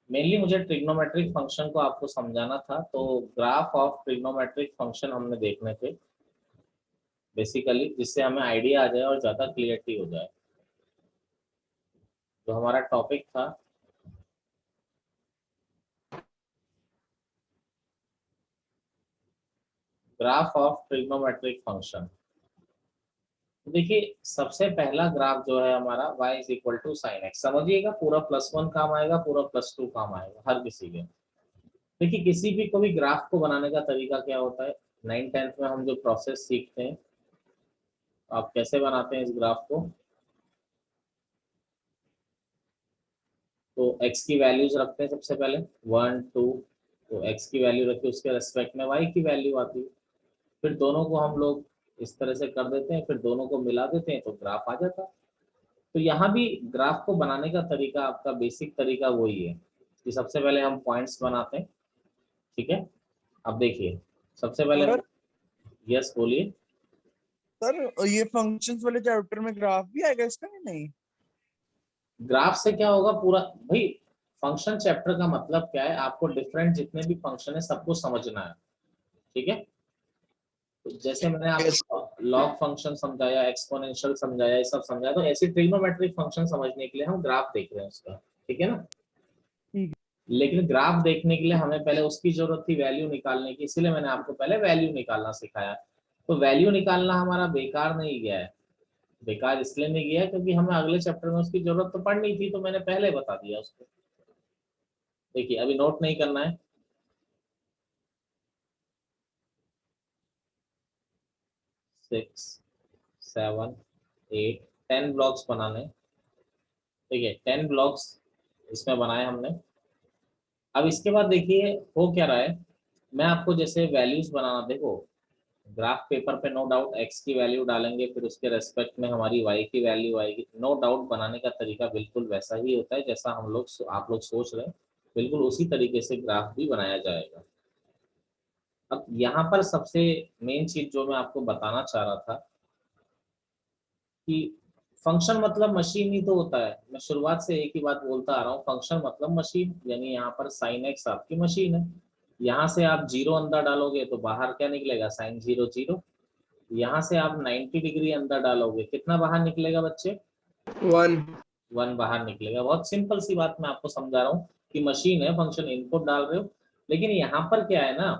Mainly मुझे trigonometric function को आपको समझाना था, तो ग्राफ ऑफ ट्रिग्नोमेट्रिक फंक्शन हमने देखने थे बेसिकली, जिससे हमें आइडिया आ जाए और ज़्यादा क्लियरिटी हो जाए। तो हमारा टॉपिक था ग्राफ ऑफ ट्रिग्नोमेट्रिक फंक्शन। तो देखिए सबसे पहला ग्राफ जो है हमारा y is equal to sine x, समझिएगा पूरा +1 काम आएगा, पूरा +2 काम आएगा हर किसी के। देखिए किसी भी कोई ग्राफ को बनाने का तरीका क्या होता है, 9th-10th में हम जो प्रोसेस सीखते हैं, आप कैसे बनाते हैं इस ग्राफ को। तो x की वैल्यूज रखते हैं सबसे पहले 1 2, तो x की वैल्यू रखी, उसके रेस्पेक्ट में y की वैल्यू आती है, फिर दोनों को हम लोग इस तरह से कर देते हैं, फिर दोनों को मिला देते हैं तो ग्राफ आ जाता है। तो यहाँ भी ग्राफ को बनाने का तरीका, आपका बेसिक तरीका वही है कि सबसे पहले हम पॉइंट्स बनाते हैं, ठीक है। अब देखिए सबसे पहले सर यस बोलिए। सर ये फंक्शंस वाले चैप्टर में ग्राफ भी आएगा इसका या नहीं? ग्राफ से क्या होगा पूरा भाई, फंक्शन चैप्टर का मतलब क्या है, आपको डिफरेंट जितने भी फंक्शन है सबको समझना है, ठीक है। तो जैसे मैंने आपको लॉग फंक्शन समझाया, एक्सपोनेंशियल समझाया, ये सब समझाया, तो ऐसे ट्रिग्नोमेट्रिक फंक्शन समझने के लिए हम ग्राफ देख रहे हैं उसका, ठीक है ना। ठीक लेकिन ग्राफ देखने के लिए हमें पहले उसकी जरूरत थी वैल्यू निकालने की, इसलिए मैंने आपको पहले वैल्यू निकालना सिखाया। तो वैल्यू निकालना हमारा बेकार नहीं गया है, बेकार इसलिए नहीं गया क्योंकि हमें अगले चैप्टर में उसकी जरूरत तो पड़नी थी, तो मैंने पहले बता दिया उसको। देखिए अभी नोट नहीं करना है। 6 7 8 10 ब्लॉक्स बनाने, ठीक है, 10 ब्लॉक्स इसमें बनाए हमने। अब इसके बाद देखिए हो क्या रहा है, मैं आपको जैसे वैल्यूज बनाना, देखो ग्राफ पेपर पे नो डाउट x की वैल्यू डालेंगे, फिर उसके रेस्पेक्ट में हमारी y की वैल्यू आएगी, नो डाउट बनाने का तरीका बिल्कुल वैसा ही होता है जैसा हम लोग आप लोग सोच रहे हैं, बिल्कुल उसी तरीके से ग्राफ भी बनाया जाएगा। अब यहाँ पर सबसे मेन चीज जो मैं आपको बताना चाह रहा था कि फंक्शन मतलब मशीन ही तो होता है, मैं शुरुआत से एक ही बात बोलता आ रहा हूँ, फंक्शन मतलब मशीन, यानी यहाँ पर साइन एक्स आपकी मशीन है। यहाँ से आप जीरो अंदर डालोगे तो बाहर क्या निकलेगा, साइन 0 0। यहाँ से आप 90 डिग्री अंदर डालोगे, कितना बाहर निकलेगा बच्चे, 1। 1 बाहर निकलेगा। बहुत सिंपल सी बात मैं आपको समझा रहा हूँ कि मशीन है, फंक्शन इनपुट डाल रहे हो। लेकिन यहाँ पर क्या है ना,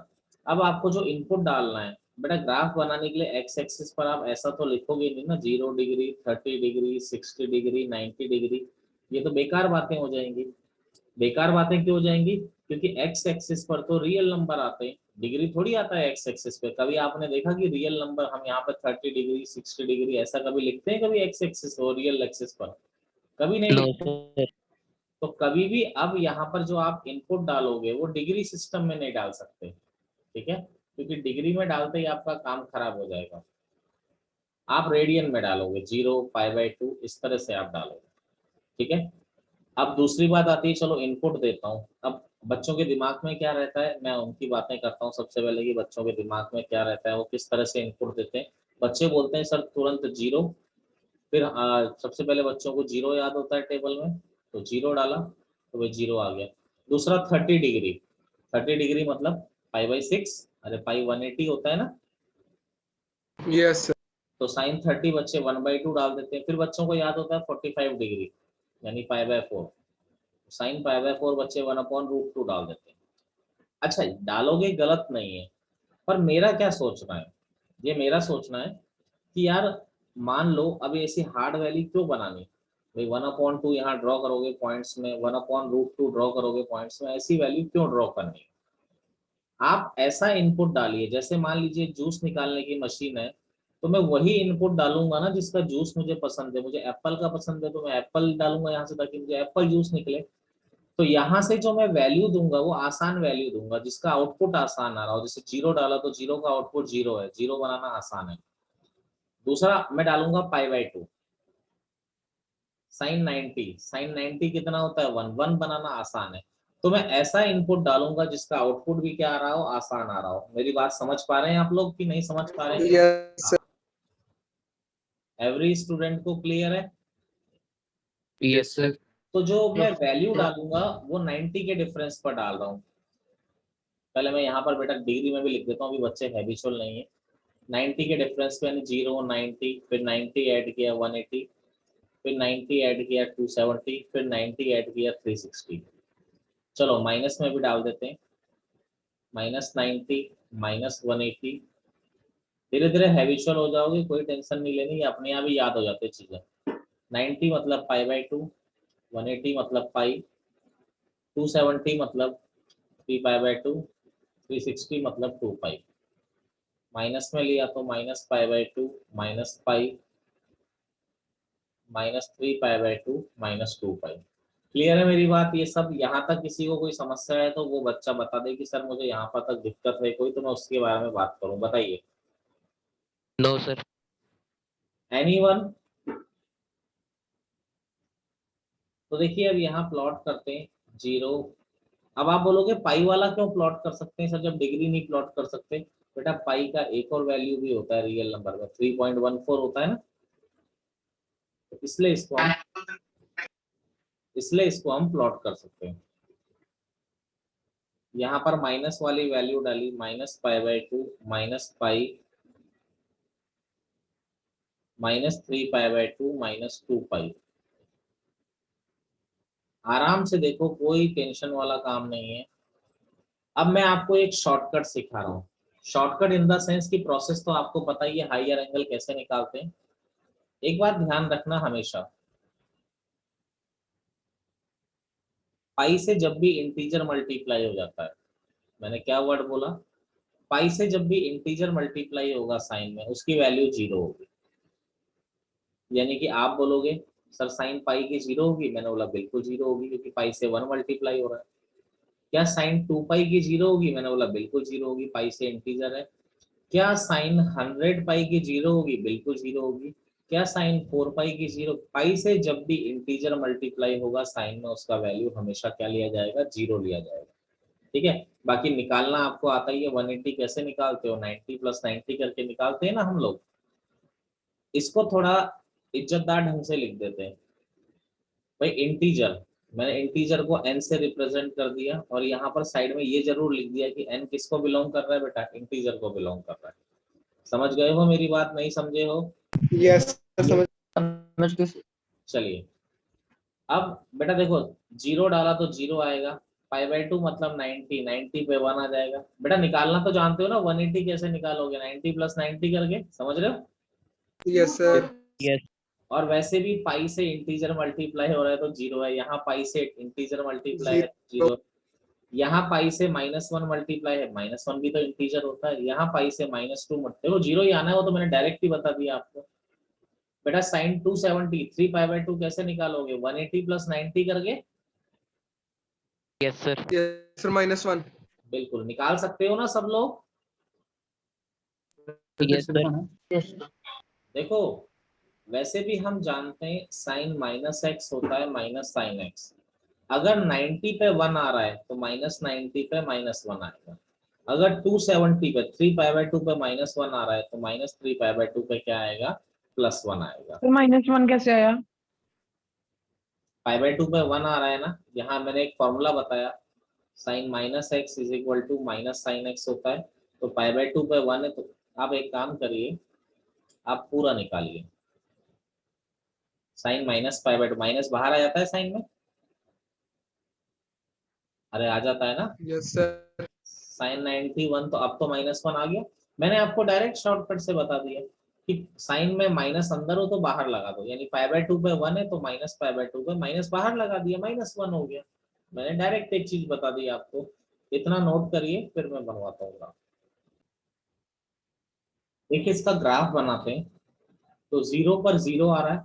अब आपको जो इनपुट डालना है बेटा, ग्राफ बनाने के लिए एक्स एक्सिस पर आप ऐसा तो लिखोगे नहीं ना 0 डिग्री 30 डिग्री 60 डिग्री 90 डिग्री, ये तो बेकार बातें हो जाएंगी। बेकार बातें क्यों हो जाएंगी, क्योंकि एक्स एक्सिस पर तो रियल नंबर आते हैं, डिग्री थोड़ी आता है एक्स एक्सिस पे। कभी आपने देखा कि रियल नंबर हम यहाँ पर 30 डिग्री 60 डिग्री ऐसा कभी लिखते हैं, कभी एक्स एक्सिस और रियल एक्सिस पर कभी नहीं लिखते। तो कभी भी अब यहाँ पर जो आप इनपुट डालोगे वो डिग्री सिस्टम में नहीं डाल सकते, ठीक है, क्योंकि डिग्री में डालते ही आपका काम खराब हो जाएगा। आप रेडियन में डालोगे, 0 π/2 इस तरह से आप डालोगे, ठीक है। अब दूसरी बात आती है, चलो इनपुट देता हूँ, अब बच्चों के दिमाग में क्या रहता है, मैं उनकी बातें करता हूँ सबसे पहले कि बच्चों के दिमाग में क्या रहता है, वो किस तरह से इनपुट देते हैं। बच्चे बोलते हैं सर तुरंत 0, फिर सबसे पहले बच्चों को 0 याद होता है टेबल में, तो 0 डाला तो वही 0 आ गया। दूसरा 30 डिग्री, 30 डिग्री मतलब π/6, अरे π 180 होता है ना, यस सर। तो साइन 30 बच्चे 1/2 डाल देते हैं। फिर बच्चों को याद होता है 45 डिग्री यानी π/4, साइन π/4 बच्चे 1/√2 डाल देते हैं। अच्छा डालोगे गलत नहीं है, पर मेरा क्या सोचना है, ये मेरा सोचना है कि यार मान लो अब ऐसी हार्ड वैल्यू क्यों बनानी, भाई 1/2 यहाँ ड्रॉ करोगे पॉइंट्स में, 1/√2 ड्रॉ करोगे पॉइंट्स में, ऐसी वैल्यू क्यों ड्रॉ करनी। आप ऐसा इनपुट डालिए, जैसे मान लीजिए जूस निकालने की मशीन है, तो मैं वही इनपुट डालूंगा ना जिसका जूस मुझे पसंद है, मुझे एप्पल का पसंद है तो मैं एप्पल डालूंगा यहाँ से ताकि मुझे एप्पल जूस निकले। तो यहाँ से जो मैं वैल्यू दूंगा वो आसान वैल्यू दूंगा जिसका आउटपुट आसान आ रहा हो, जैसे 0 डाला तो 0 का आउटपुट 0 है, 0 बनाना आसान है। दूसरा मैं डालूंगा π/2, साइन 90 कितना होता है 1, 1 बनाना आसान है। तो मैं ऐसा इनपुट डालूंगा जिसका आउटपुट भी क्या आ रहा हो, आसान आ रहा हो। मेरी बात समझ पा रहे हैं आप लोग कि नहीं समझ पा रहे हैं, यस सर। एवरी स्टूडेंट को क्लियर है। Yes sir. तो जो मैं वैल्यू डालूंगा वो 90 के डिफरेंस पर डाल रहा हूँ। पहले मैं यहाँ पर बेटा डिग्री में भी लिख देता हूँ, अभी बच्चे हैबिचुअल नहीं है। 90 के डिफरेंस पे 0 90, फिर 90 ऐड किया 180, फिर 90 ऐड किया 270, फिर 90 ऐड किया 360। चलो माइनस में भी डाल देते हैं, -90 -180। धीरे धीरे हैबिचुअल हो जाओगे, कोई टेंशन नहीं लेनी, ये अपने आप ही याद हो जाते चीजें। 90 मतलब π/2, 180 मतलब पाई, 270 मतलब 3π/2, 360 मतलब 2 पाई। माइनस में लिया तो -π/2 माइनस पाई, -3π/2 -2 पाई। क्लियर है मेरी बात? ये सब यहाँ तक किसी को कोई समस्या है तो वो बच्चा बता दे कि सर मुझे यहाँ पर तक दिक्कत है कोई, तो मैं उसके बारे में बात करूँ। बताइए। No sir. एनीवन? तो देखिए अब यहाँ प्लॉट करते हैं 0। अब आप बोलोगे पाई वाला क्यों प्लॉट कर सकते हैं सर जब डिग्री नहीं प्लॉट कर सकते? बेटा पाई का एक और वैल्यू भी होता है रियल नंबर में, 3.14 होता है ना, तो इसलिए इसको हम प्लॉट कर सकते हैं। यहाँ पर माइनस वाली वैल्यू डाली, -π/2 पाई -3π/2 -2 पाई। आराम से देखो, कोई टेंशन वाला काम नहीं है। अब मैं आपको एक शॉर्टकट सिखा रहा हूँ। शॉर्टकट इन द सेंस की प्रोसेस तो आपको पता ही है, हायर एंगल कैसे निकालते हैं। एक बात ध्यान रखना हमेशा, पाई से जब भी इंटीजर मल्टीप्लाई हो जाता है, मैंने क्या वर्ड बोला? पाई से जब भी इंटीजर मल्टीप्लाई होगा साइन में, उसकी वैल्यू 0 होगी। यानी कि आप बोलोगे सर साइन पाई की 0 होगी, मैंने बोला बिल्कुल 0 होगी, क्योंकि पाई से 1 मल्टीप्लाई हो रहा है। क्या साइन 2 पाई की 0 होगी? मैंने बोला बिल्कुल 0 होगी, पाई से इंटीजर है। क्या साइन 100 पाई की 0 होगी? बिल्कुल 0 होगी। क्या साइन 4 पाई की 0? पाई से जब भी इंटीजर मल्टीप्लाई होगा साइन में, उसका वैल्यू हमेशा क्या लिया जाएगा? 0 लिया जाएगा। ठीक है। बाकी निकालना आपको आता ही है, 180 कैसे निकालते हो? 90 + 90 करके निकालते हैं ना हम लोग। इसको थोड़ा इज्जतदार ढंग से लिख देते हैं भाई। इंटीजर, मैंने इंटीजर को n से रिप्रेजेंट कर दिया, और यहाँ पर साइड में ये जरूर लिख दिया कि n किसको बिलोंग कर रहा है? बेटा इंटीजर को बिलोंग कर रहा है। समझ गए हो मेरी बात? नहीं समझे हो? यस समझ गए सर। चलिए अब बेटा देखो, 0 डाला तो 0 आएगा, π/2 मतलब 90, 90 पे 1 आ जाएगा। बेटा निकालना तो जानते हो ना, 180 कैसे निकालोगे? 90 + 90 करके, समझ रहे हो? Yes sir yes. और वैसे भी पाई से इंटीजर मल्टीप्लाई हो रहा है तो 0 है, यहाँ पाई से इंटीजर मल्टीप्लाई है तो 0। यहाँ पाई से -1 मल्टीप्लाई है, -1 भी तो इंटीजर होता है। यहाँ पाई से -2 देखो 0 ही आना है, वो तो मैंने डायरेक्ट ही बता दिया आपको। बेटा साइन 270 3π/2 कैसे निकालोगे? 180 + 90 करके। Yes sir. यस सर -1 बिल्कुल निकाल सकते हो ना सब लोग? Yes sir. देखो वैसे भी हम जानते हैं साइन -x होता है माइनस साइन x। अगर 90 पे 1 आ रहा है तो -90 पे -1 आएगा। अगर 270 पे 3π/2 पे -1 आ रहा है तो -3π/2 पे क्या आएगा? +1 आएगा। तो -1 कैसे आया? π/2 पे 1 आ रहा है ना, यहाँ मैंने एक फॉर्मूला बताया, sine -x = minus sine x होता है। तो π/2 पे 1 है, तो आप एक काम करिए, आप पूरा निकालिए। साइन -π/2 माइनस बाहर आ जाता है साइन में, अरे आ जाता है ना। यस सर साइन 91, तो अब तो -1 आ गया। मैंने आपको डायरेक्ट शॉर्टकट से बता दिया कि साइन में माइनस अंदर हो तो बाहर लगा दो, यानी π/2 पे 1 है तो -π/2 पे माइनस बाहर लगा दिया, -1 हो गया। मैंने डायरेक्ट एक चीज बता दी आपको, इतना नोट करिए, फिर मैं बनवाता हूँ। देखिए इसका ग्राफ बनाते हैं। तो 0 पर 0 आ रहा है,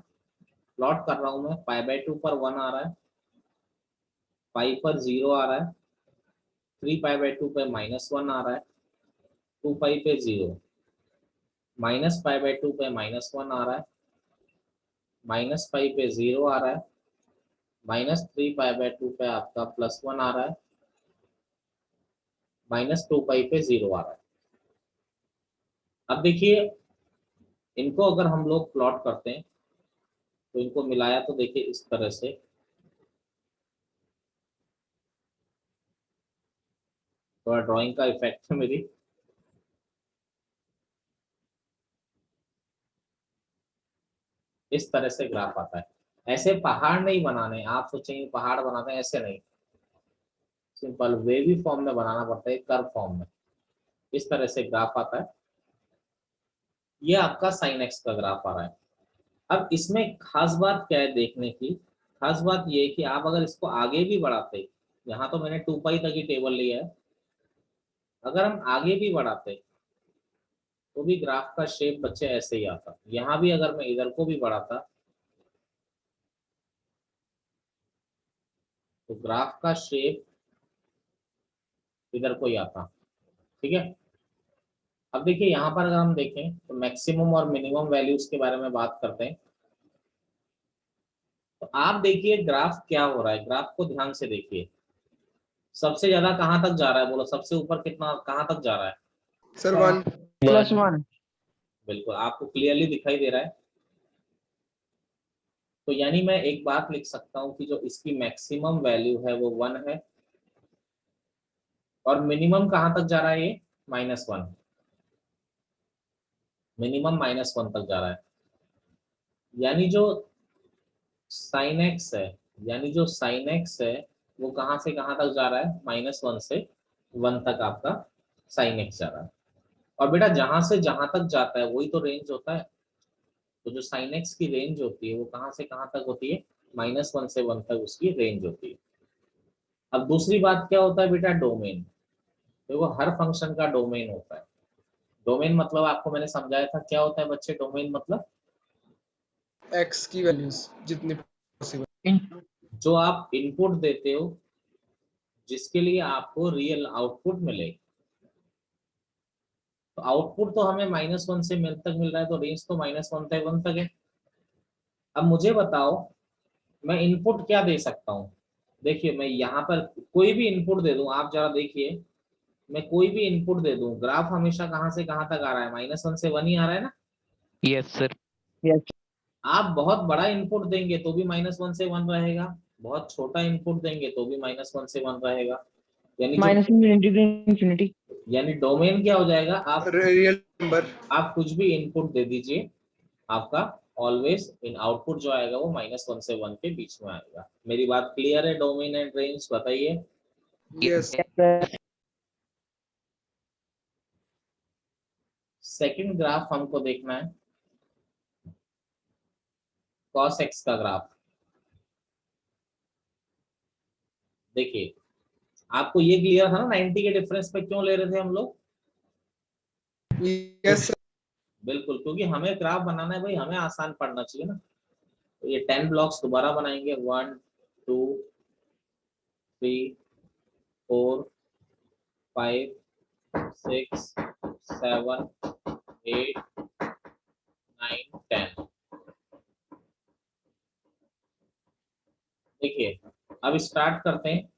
प्लॉट कर रहा हूं मैं। π/2 पर 1 आ रहा है, पाई पर 0 आ रहा है, 3π/2 पे -1 आ रहा है, 2 पाई पे 0, -π/2 पे -1 आ रहा है, -पाई पे 0 आ रहा है, -3π/2 पे आपका +1 आ रहा है, -2 पाई पे 0 आ रहा है। अब देखिए इनको अगर हम लोग प्लॉट करते हैं तो इनको मिलाया तो देखिए इस तरह से थोड़ा ड्राइंग का इफेक्ट है मेरी। इस तरह से ग्राफ आता है। ऐसे पहाड़ नहीं बनाने, आप सोचेंगे पहाड़ बनाते हैं, ऐसे नहीं, सिंपल वेवी फॉर्म में बनाना पड़ता है, कर्व फॉर्म में। इस तरह से ग्राफ आता है। ये आपका साइन एक्स का ग्राफ आ रहा है। अब इसमें खास बात क्या है देखने की, खास बात ये है कि आप अगर इसको आगे भी बढ़ाते, यहाँ तो मैंने 2 पाई तक ही टेबल लिया है, अगर हम आगे भी बढ़ाते तो भी ग्राफ का शेप बच्चे ऐसे ही आता। यहाँ भी अगर मैं इधर को भी बढ़ाता तो ग्राफ का शेप इधर को ही आता। ठीक है। अब देखिए यहाँ पर अगर हम देखें तो मैक्सिमम और मिनिमम वैल्यूज के बारे में बात करते हैं। तो आप देखिए ग्राफ क्या हो रहा है, ग्राफ को ध्यान से देखिए। सबसे ज्यादा कहाँ तक जा रहा है, बोलो सबसे ऊपर कितना, कहाँ तक जा रहा है? सर 1 +1। बिल्कुल, आपको क्लियरली दिखाई दे रहा है। तो यानी मैं एक बात लिख सकता हूँ कि जो इसकी मैक्सिमम वैल्यू है वो 1 है, और मिनिमम कहाँ तक जा रहा है, ये -1, मिनिमम -1 तक जा रहा है। यानी जो साइन एक्स है, यानी जो साइन एक्स है वो कहाँ से कहाँ तक जा रहा है, -1 से 1 तक आपका साइन एक्स जा रहा है। और बेटा जहां से जहां तक जाता है वही तो रेंज होता है। तो जो साइन एक्स की रेंज होती है वो कहाँ से कहाँ तक होती है, -1 से 1 तक उसकी रेंज होती है। अब दूसरी बात क्या होता है बेटा, डोमेन। देखो हर फंक्शन का डोमेन होता है। डोमेन मतलब आपको मैंने समझाया था क्या होता है बच्चे, डोमेन मतलब x की वैल्यूज जितनी पॉसिबल। जो आप इनपुट देते हो जिसके लिए आपको रियल आउटपुट मिले। तो आउटपुट तो हमें -1 से मिल तक मिल रहा है, तो रेंज तो -1 से 1 तक है। अब मुझे बताओ मैं इनपुट क्या दे सकता हूँ। देखिए मैं यहाँ पर कोई भी इनपुट दे दूं, आप जरा देखिए, मैं कोई भी इनपुट दे दूं, ग्राफ हमेशा कहाँ से कहाँ तक आ रहा है, -1 से 1 ही आ रहा है ना। Yes sir. आप बहुत बड़ा इनपुट देंगे तो भी -1 से 1 रहेगा, बहुत छोटा इनपुट देंगे तो भी -1 से 1 रहेगा। यानी जो -∞ यानी डोमेन क्या हो जाएगा, रियल नंबर। आप कुछ भी इनपुट दे दीजिए, आपका ऑलवेज इन आउटपुट जो आएगा वो -1 से 1 के बीच में आएगा। मेरी बात क्लियर है, डोमेन एंड रेंज बताइए। यस सेकंड ग्राफ हमको देखना है, cos x का ग्राफ। देखिए आपको ये क्लियर था ना 90 के डिफरेंस पे क्यों ले रहे थे हम लोग। यस बिल्कुल, क्योंकि हमें ग्राफ बनाना है भाई, हमें आसान पड़ना चाहिए ना। तो ये 10 ब्लॉक्स दोबारा बनाएंगे, 1 2 3 4 5 6 7 8 9 10। देखिए अब स्टार्ट करते हैं।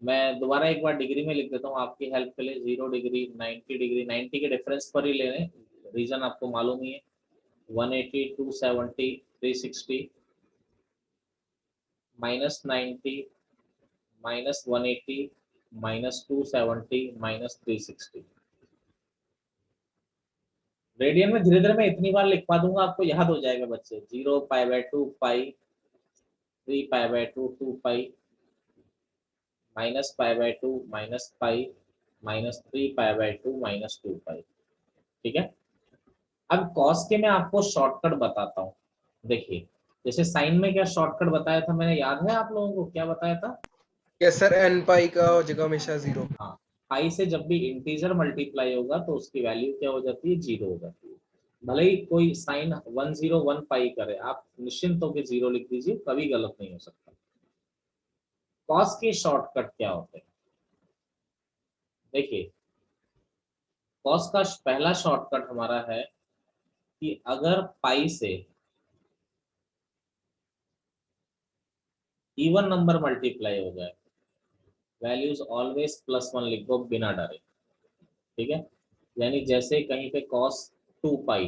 मैं दोबारा एक बार डिग्री में लिख देता हूँ आपकी हेल्प के लिए, 0 डिग्री 90 डिग्री, 90 के डिफरेंस पर ही ले रहे हैं, रीजन आपको मालूम ही है। 180 270 360 -90 -180 -270 -360। रेडियन में धीरे धीरे मैं इतनी बार लिखवा दूंगा आपको याद हो जाएगा बच्चे। 0 π/2 पाई, 3 π/2 2 पाई, -π/2 -पाई, -3 π/2 -2 पाई। ठीक है। अब कॉस के मैं आपको शॉर्टकट बताता हूँ। देखिए जैसे साइन में क्या शॉर्टकट बताया था मैंने, याद है आप लोगों को क्या बताया था? यस सर n पाई का हो जाएगा हमेशा 0। हाँ, पाई से जब भी इंटीजर मल्टीप्लाई होगा तो उसकी वैल्यू क्या हो जाती है, 0 हो जाती है। भले ही कोई साइन 101 पाई करे, आप निश्चिंत होकर 0 लिख दीजिए, कभी गलत नहीं हो सकता। कॉस के शॉर्टकट क्या होते हैं, देखिए कॉस का पहला शॉर्टकट हमारा है कि अगर पाई से इवन नंबर मल्टीप्लाई हो जाए, वैल्यूज ऑलवेज +1 लिख दो बिना डरे। ठीक है। यानी जैसे कहीं पे cos 2 पाई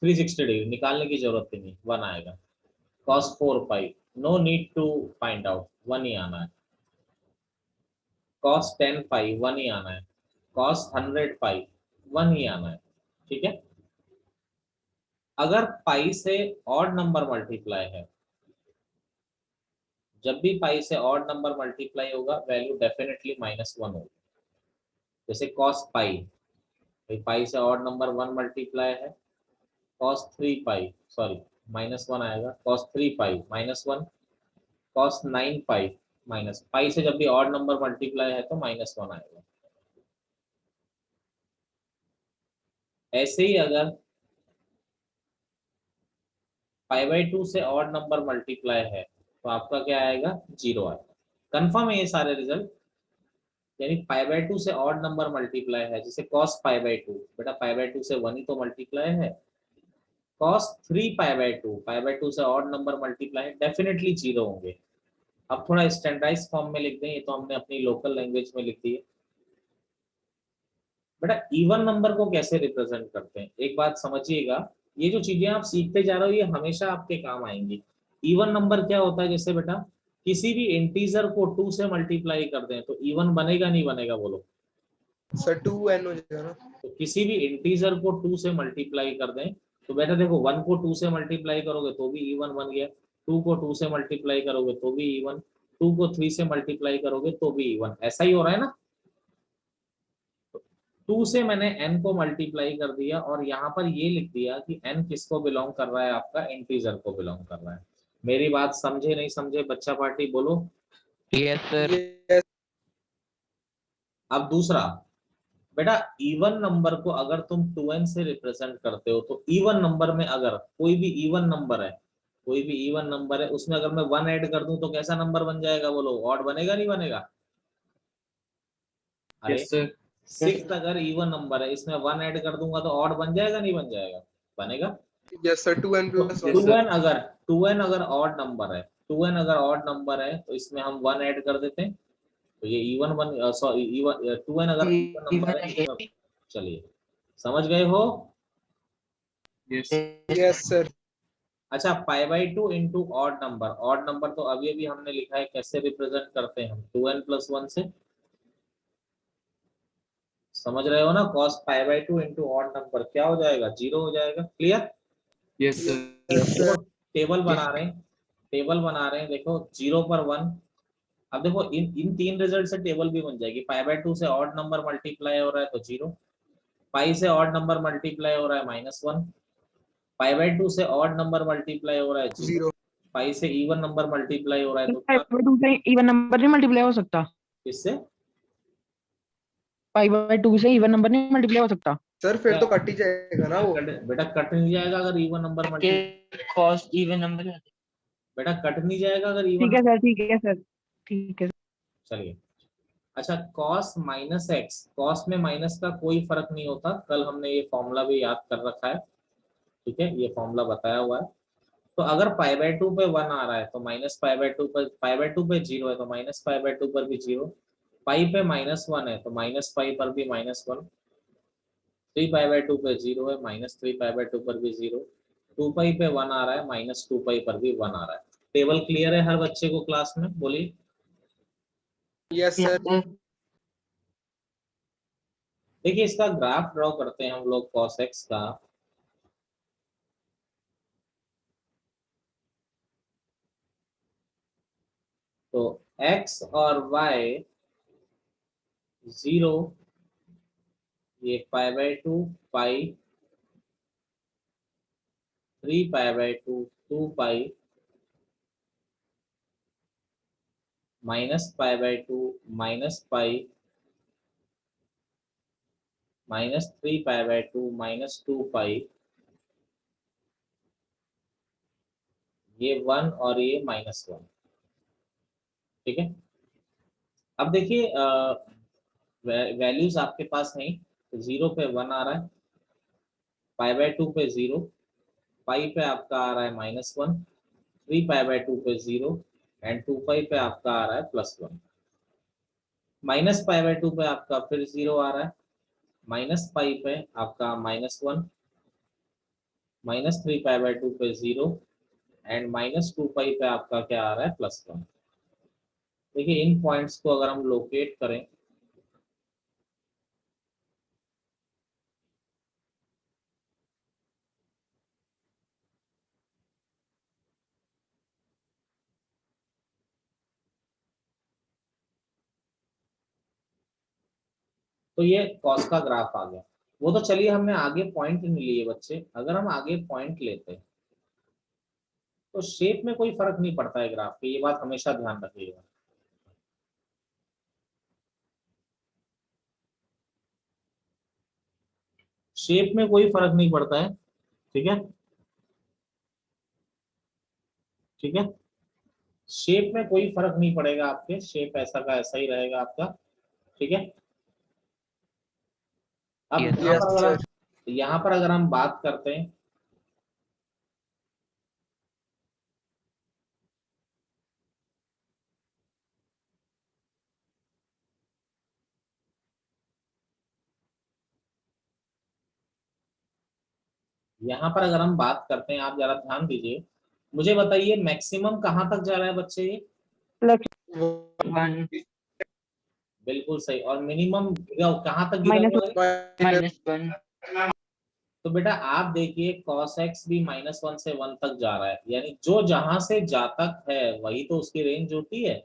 360 डिग्री निकालने की जरूरत ही नहीं, 1 आएगा। cos 4 pi, no need to find out, 1 ही आना है। कॉस 10 पाई 1 ही आना है, कॉस 100 पाई 1 ही आना है, ठीक है। अगर पाई से ऑड नंबर मल्टीप्लाई है, जब भी पाई से ऑड नंबर मल्टीप्लाई होगा वैल्यू डेफिनेटली -1 होगी। जैसे कॉस पाई, पाई से ऑड नंबर 1 मल्टीप्लाई है, कॉस 3 पाई, सॉरी -1 आएगा, कॉस 3 पाई -1, कॉस 9 पाई माइनस, पाई से जब भी ऑड नंबर मल्टीप्लाई है तो -1 आएगा। ऐसे ही अगर π/2 से ऑड नंबर मल्टीप्लाई है तो आपका क्या आएगा, 0 आएगा। कंफर्म है ये सारे रिजल्ट, यानी π/2 से ऑड नंबर मल्टीप्लाई है, जैसे cos π/2, बेटा π/2 से 1 ही तो मल्टीप्लाई है, cos 3 π/2 से ऑड नंबर मल्टीप्लाई डेफिनेटली 0 होंगे। अब थोड़ा स्टैंडर्डाइज फॉर्म में लिख दें, ये तो हमने अपनी लोकल लैंग्वेज में लिख दिए। बेटा इवन नंबर को कैसे रिप्रेजेंट करते हैं, एक बात समझिएगा, ये जो चीजें आप सीखते जा रहे हो ये हमेशा आपके काम आएंगी। इवन नंबर क्या होता है, जैसे बेटा किसी भी इंटीजर को 2 से मल्टीप्लाई कर दें तो इवन बनेगा नहीं बनेगा, बोलो सर 2n हो जाएगा ना। तो किसी भी इंटीजर को 2 से मल्टीप्लाई कर दें तो बेटा देखो 1 को 2 से मल्टीप्लाई करोगे तो भी इवन बन गया, 2 को 2 से मल्टीप्लाई करोगे तो भी इवन, 2 को 3 से मल्टीप्लाई करोगे तो भी इवन, ऐसा ही हो रहा है ना। 2 से मैंने n को मल्टीप्लाई कर दिया और यहाँ पर ये लिख दिया कि n किसको बिलोंग कर रहा है, आपका इंटीजर को बिलोंग कर रहा है। मेरी बात समझे नहीं समझे बच्चा पार्टी, बोलो। Yes sir. Yes, अब दूसरा, बेटा इवन नंबर को अगर तुम 2n से रिप्रेजेंट करते हो तो इवन नंबर में अगर कोई भी इवन नंबर है, कोई भी इवन नंबर है उसमें अगर मैं 1 ऐड कर दूं तो कैसा नंबर बन जाएगा, बोलो ऑड बनेगा नहीं बनेगा। अरे यस सर। 6 अगर इवन नंबर है इसमें 1 ऐड कर दूंगा तो ऑड बन जाएगा नहीं बन जाएगा, बनेगा। yes sir 2n plus 1 2n अगर ऑड नंबर है, 2n अगर ऑड नंबर है तो इसमें हम 1 ऐड कर देते हैं तो ये इवन बन, सॉरी इवन 2n अगर इवन नंबर है इसमें, चलिए समझ गए हो। yes sir अच्छा π/2 इंटू ऑड नंबर तो अभी अभी हमने लिखा है, कैसे रिप्रेजेंट करते हैं हम, 2n + 1 से, समझ रहे हो ना। cos π/2 इंटू ऑड नंबर क्या हो जाएगा, 0 हो जाएगा, क्लियर। Yes sir. देखो टेबल बना रहे हैं, टेबल बना रहे हैं, देखो 0 पर 1। अब देखो इन तीन रिजल्ट से टेबल भी बन जाएगी, π/2 से ऑड नंबर मल्टीप्लाई हो रहा है तो 0, पाई से ऑड नंबर मल्टीप्लाई हो रहा है -1, π/2 से ऑड नंबर मल्टीप्लाई हो रहा है 0, 0 पाई से इवन नंबर मल्टीप्लाई हो रहा है तो π/2 से इवन नंबर नहीं मल्टीप्लाई हो सकता। किससे, π/2 से इवन नंबर नहीं मल्टीप्लाई हो सकता। सर फिर तो कट ही जाएगा ना वो। बेटा कट नहीं जाएगा अगर even number multiply, cos even number. बेटा कट नहीं जाएगा अगर इवन, ठीक है सर, ठीक है सर, ठीक है। चलिए। अच्छा cos -x, cos में माइनस का कोई फर्क नहीं होता, कल हमने ये फॉर्मूला भी याद कर रखा है, ठीक है, ये फॉर्मूला बताया हुआ है। तो अगर π/2 पे 1 आ रहा है तो -π/2 पर, π/2 पे 0 है तो -π/2 पर भी 0, पाई पे -1 है तो -पाई पर भी -1, 3π/2 पे 0 है, -3π/2 पर भी 0, 2 पाई पे 1 आ रहा है, -2 पाई पर भी 1 आ रहा है। टेबल क्लियर है हर बच्चे को क्लास में, बोलिए। yes sir देखिए इसका ग्राफ ड्रॉ करते हैं हम लोग cos x का। तो x और y 0, ये π/2 पाई, 3π/2 2 पाई, -π/2 -पाई, -3π/2 -2 पाई, ये 1 और ये -1, ठीक है। अब देखिए वैल्यूज आपके पास नहीं, तो 0 पे 1 आ रहा है, π/2 पे 0, पाई पे आपका आ रहा है -1, 3π/2 पे 0 एंड 2 पाई पे आपका आ रहा है +1, -π/2 पे आपका फिर 0 आ रहा है, -पाई पे आपका -1, -3π/2 पे 0 एंड -2 पाई पे आपका क्या आ रहा है +1। देखिए इन पॉइंट्स को अगर हम लोकेट करें तो ये कॉस का ग्राफ आ गया। वो तो चलिए हमने आगे पॉइंट नहीं लिए बच्चे, अगर हम आगे पॉइंट लेते तो शेप में कोई फर्क नहीं पड़ता है ग्राफ के, ये बात हमेशा ध्यान रखिएगा। शेप में कोई फर्क नहीं पड़ता है, ठीक है, ठीक है, शेप में कोई फर्क नहीं पड़ेगा आपके, शेप ऐसा का ऐसा ही रहेगा आपका, ठीक है। अब Yes. Yes, यहाँ पर अगर हम बात करते हैं, यहाँ पर अगर हम बात करते हैं, आप जरा ध्यान दीजिए, मुझे बताइए मैक्सिमम कहाँ तक जा रहा है बच्चे ये? वन बिल्कुल सही। और मिनिमम कहाँ तक गिरा माइनस हुआ है? Minus one. तो बेटा आप देखिए cos x भी -1 से 1 तक जा रहा है, यानी जो जहां से जा तक है वही तो उसकी रेंज होती है।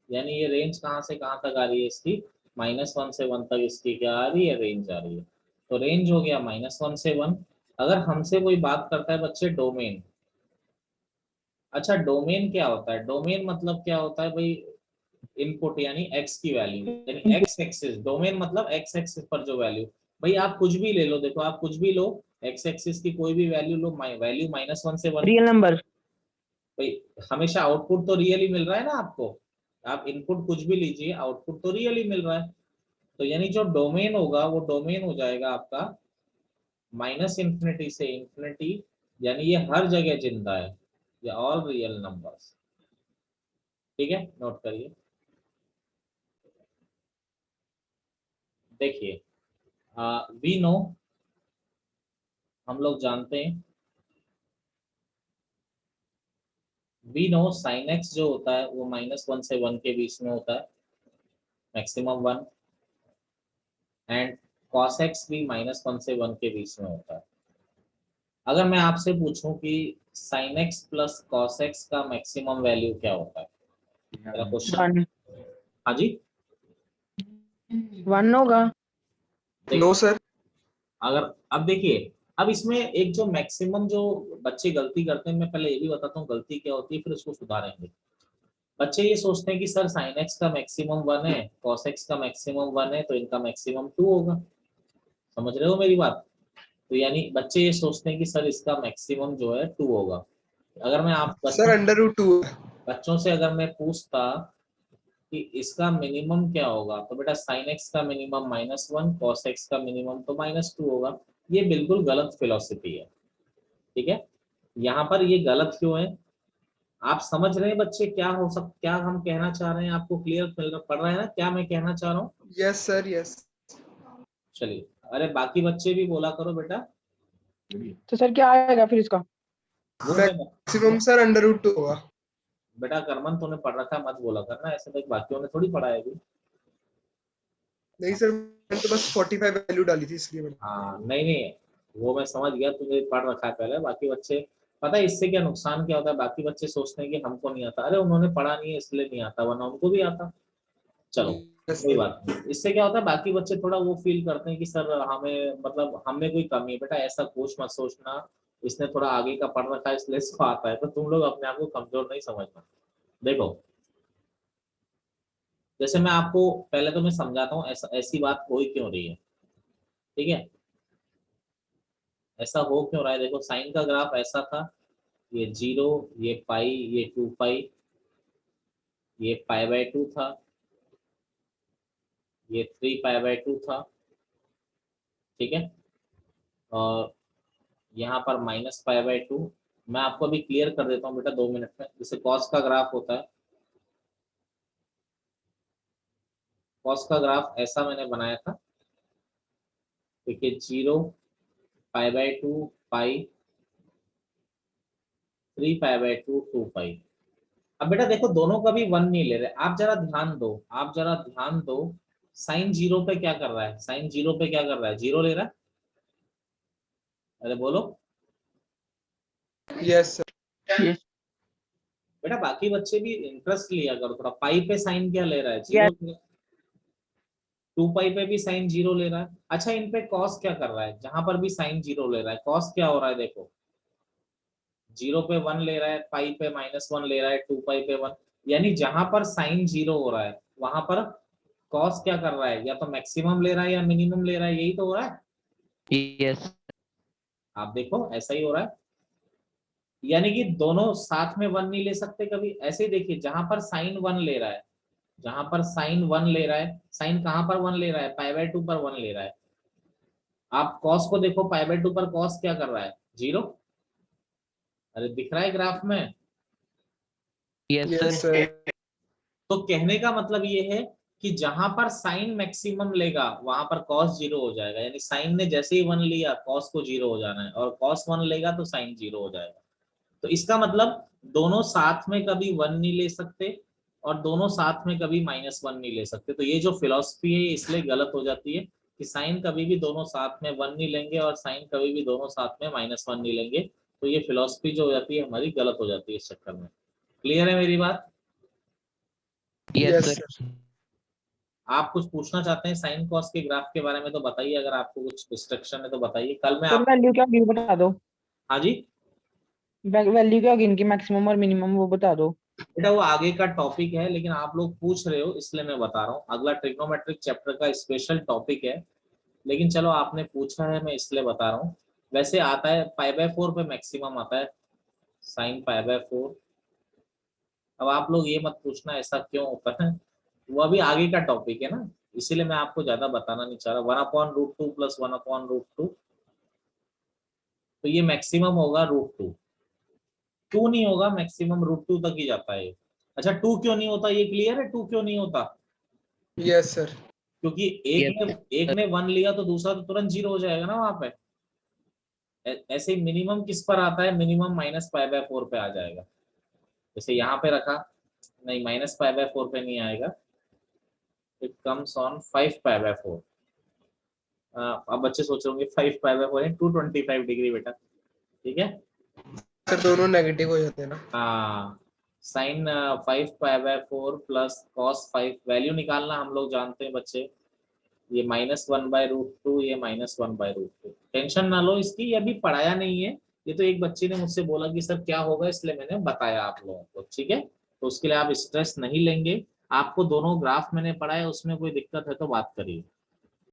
यानी ये रेंज कहाँ से कहाँ तक आ रही है इसकी? -1 से 1 तक इसकी क्या आ रही है? रेंज आ रही है। तो रेंज हो गया -1 से 1। अगर हमसे कोई बात करता है बच्चे डोमेन, अच्छा डोमेन क्या होता है? डोमेन मतलब क्या होता है भाई? इनपुट यानी x की वैल्यू, यानी x एक्सिस, डोमेन मतलब x एक्सिस पर जो वैल्यू, भाई आप कुछ भी ले लो, देखो आप कुछ भी लो, x एक्सिस की कोई भी वैल्यू लो, वैल्यू -1 से 1, रियल नंबर। भाई हमेशा आउटपुट तो रियल ही मिल रहा है ना आपको। आप इनपुट कुछ भी लीजिए, आउटपुट तो रियल ही मिल रहा है। तो यानी जो डोमेन होगा वो डोमेन हो जाएगा आपका -∞ से इंफिनिटी, यानी ये हर जगह जिंदा है, ये ऑल रियल नंबर्स, ठीक है, नोट करिए। देखिए वी नो, हम लोग जानते हैं, वी नो साइन एक्स जो होता है वो -1 से 1 के बीच में होता है, मैक्सिमम 1, एंड कॉस एक्स भी -1 से 1 के बीच में होता है। अगर मैं आपसे पूछूं कि sine x plus cos x का मैक्सिमम वैल्यू क्या होता है, मेरा क्वेश्चन। वन हाँ जी, वन होगा। no sir. अगर अब देखिए, अब इसमें एक जो मैक्सिमम जो बच्चे गलती करते हैं, मैं पहले ये भी बताता हूँ गलती क्या होती है, फिर उसको सुधारेंगे। बच्चे ये सोचते हैं कि सर साइन एक्स का मैक्सिमम 1 है, कॉस एक्स का मैक्सिमम 1 है, तो इनका मैक्सिमम 2 होगा। समझ रहे हो मेरी बात? तो यानी बच्चे ये सोचते हैं कि सर इसका मैक्सिमम जो है 2 होगा। अगर मैं आप Sir √2. बच्चों से अगर मैं पूछता कि इसका मिनिमम क्या होगा, तो बेटा साइन एक्स का मिनिमम -1, कॉस एक्स का मिनिमम तो -2 होगा। ये बिल्कुल गलत फिलोसफी है, ठीक है। यहाँ पर ये गलत क्यों है? आप समझ रहे हैं बच्चे क्या हम कहना चाह रहे हैं? आपको क्लियर पड़ रहा है ना क्या मैं कहना चाह रहा हूँ? Yes sir, yes. चलिए, अरे बाकी बच्चे भी बोला करो बेटा। तो सर क्या आएगा फिर इसका? वो मैं Maximum sir √2 होगा. बेटा करमन तूने पढ़ रखा है, मत बोला करना ऐसे, तो बाकियों ने थोड़ी पढ़ा है अभी। नहीं सर, मैंने तो बस 45 वैल्यू डाली थी इसलिए मैंने. हाँ नहीं नहीं, वो मैं समझ गया, तुझे पढ़ रखा है पहले। बाकी बच्चे, पता है इससे क्या नुकसान क्या होता है? बाकी बच्चे सोचते हैं कि हमको नहीं आता, अरे उन्होंने पढ़ा नहीं है इसलिए नहीं आता, वरना उनको भी आता। चलो Yes कोई sir. बात नहीं, इससे क्या होता है बाकी बच्चे थोड़ा वो फील करते हैं कि सर हमें मतलब हमें कोई कमी है। बेटा ऐसा कुछ मत सोचना, इसने थोड़ा आगे का पढ़ रखा है इसलिए इसको आता है, तो तुम लोग अपने आप को कमजोर नहीं समझना। देखो जैसे मैं आपको पहले तो मैं समझाता हूँ ऐसा ऐसी बात हो ही क्यों रही है, ठीक है, ऐसा हो क्यों रहा है। देखो साइन का ग्राफ ऐसा था, ये 0, ये पाई, ये 2 पाई, ये पाई/2 था, ये 3 पाई/2 था, ठीक है, और यहाँ पर -पाई/2। मैं आपको अभी क्लियर कर देता हूँ बेटा 2 मिनट में। जैसे कॉस का ग्राफ होता है, कॉस का ग्राफ ऐसा मैंने बनाया था, देखिए 0, पाई/2, पाई, 3 पाई/2, 2 पाई। अब बेटा देखो दोनों का भी 1 नहीं ले रहे, आप जरा ध्यान दो, आप जरा ध्यान दो, साइन 0 पे क्या कर रहा है? साइन 0 पे क्या कर रहा है? 0 ले रहा है, अरे बोलो Yes sir. यस बेटा। बाकी बच्चे भी इंटरेस्ट लिया करो थोड़ा, पाई पे साइन क्या ले रहा है? 0 यस ले रहा है। 2 पाई पे भी साइन 0 ले रहा है। अच्छा इन पे कॉस क्या कर रहा है, जहां पर भी साइन 0 ले रहा है कॉस क्या हो रहा है, देखो 0 पे 1 ले रहा है, पाई पे -1 ले रहा है, 2 पाई पे 1, यानी जहां पर साइन 0 हो रहा है वहां पर कॉस क्या कर रहा है, या तो मैक्सिमम ले रहा है या मिनिमम ले रहा है, यही तो हो रहा है। यस आप देखो ऐसा ही हो रहा है, यानी कि दोनों साथ में 1 नहीं ले सकते कभी। ऐसे ही देखिए जहां पर साइन 1 ले रहा है, जहां पर साइन 1 ले रहा है, साइन कहां पर 1 ले रहा है, π/2 पर 1 ले रहा है। आप कॉस को देखो, π/2 पर कॉस क्या कर रहा है, 0। अरे दिख रहा है ग्राफ में। Yes yes sir sir. तो कहने का मतलब ये है कि जहां पर साइन मैक्सिमम लेगा वहां पर कॉस 0 हो जाएगा, यानी साइन ने जैसे ही 1 लिया कॉस को 0 हो जाना है, और कॉस 1 लेगा तो साइन 0 हो जाएगा। तो इसका मतलब दोनों साथ में कभी 1 नहीं ले सकते और दोनों साथ में कभी -1 नहीं ले सकते। तो ये जो फिलॉसफी है इसलिए गलत हो जाती है कि साइन कभी भी दोनों साथ में 1 नहीं लेंगे और साइन कभी भी दोनों साथ में -1 नहीं लेंगे। तो ये फिलॉसफी जो हो जाती है हमारी गलत हो जाती है इस चक्कर में। क्लियर है मेरी बात? Yes yes sir sir. आप कुछ पूछना चाहते हैं साइन कॉस के ग्राफ के बारे में तो बताइए, अगर आपको कुछ डिस्ट्रक्शन है तो बताइए। कल मैं सर आप वैल्यू क्या होगी बता दो, हाँ जी वैल्यू क्या होगी इनकी मैक्सिमम और मिनिमम वो बता दो। बेटा वो आगे का टॉपिक है, लेकिन आप लोग पूछ रहे हो इसलिए मैं बता रहा हूँ। अगला ट्रिग्नोमेट्रिक चैप्टर का स्पेशल टॉपिक है, लेकिन चलो आपने पूछा है मैं इसलिए बता रहा हूँ। वैसे आता है π/4 पे मैक्सिमम आता है साइन π/4। अब आप लोग ये मत पूछना ऐसा क्यों होता है, वो अभी आगे का टॉपिक है ना, इसीलिए मैं आपको ज्यादा बताना नहीं चाह रहा। 1/√2 + 1/√2, तो ये मैक्सिमम होगा √2, 2 नहीं होगा, मैक्सिमम √2 तक ही जाता है। अच्छा 2 क्यों नहीं होता, ये क्लियर है 2 क्यों नहीं होता? Yes sir. क्योंकि यस एक ने 1 लिया तो दूसरा तो तुरंत 0 हो जाएगा ना वहां पे। ऐसे मिनिमम किस पर आता है, मिनिमम -π/4 पे आ जाएगा। जैसे यहाँ पे रखा, नहीं -π/4 पे नहीं आएगा, इट कम्स ऑन 5π/4। अब बच्चे सोच रहे होंगे 5π/4 है 225 डिग्री बेटा, ठीक है। सर दोनों नेगेटिव हो जाते हैं ना। हाँ साइन 5π/4 प्लस कॉस 5, वैल्यू निकालना हम लोग जानते हैं बच्चे, ये -1/√2, ये -1/√2। टेंशन ना लो इसकी, ये अभी पढ़ाया नहीं है, ये तो एक बच्चे ने मुझसे बोला कि सर क्या होगा, इसलिए मैंने बताया आप लोगों को, ठीक है। तो उसके लिए आप स्ट्रेस नहीं लेंगे, आपको दोनों ग्राफ मैंने पढ़ाया उसमें कोई दिक्कत है तो बात करिए।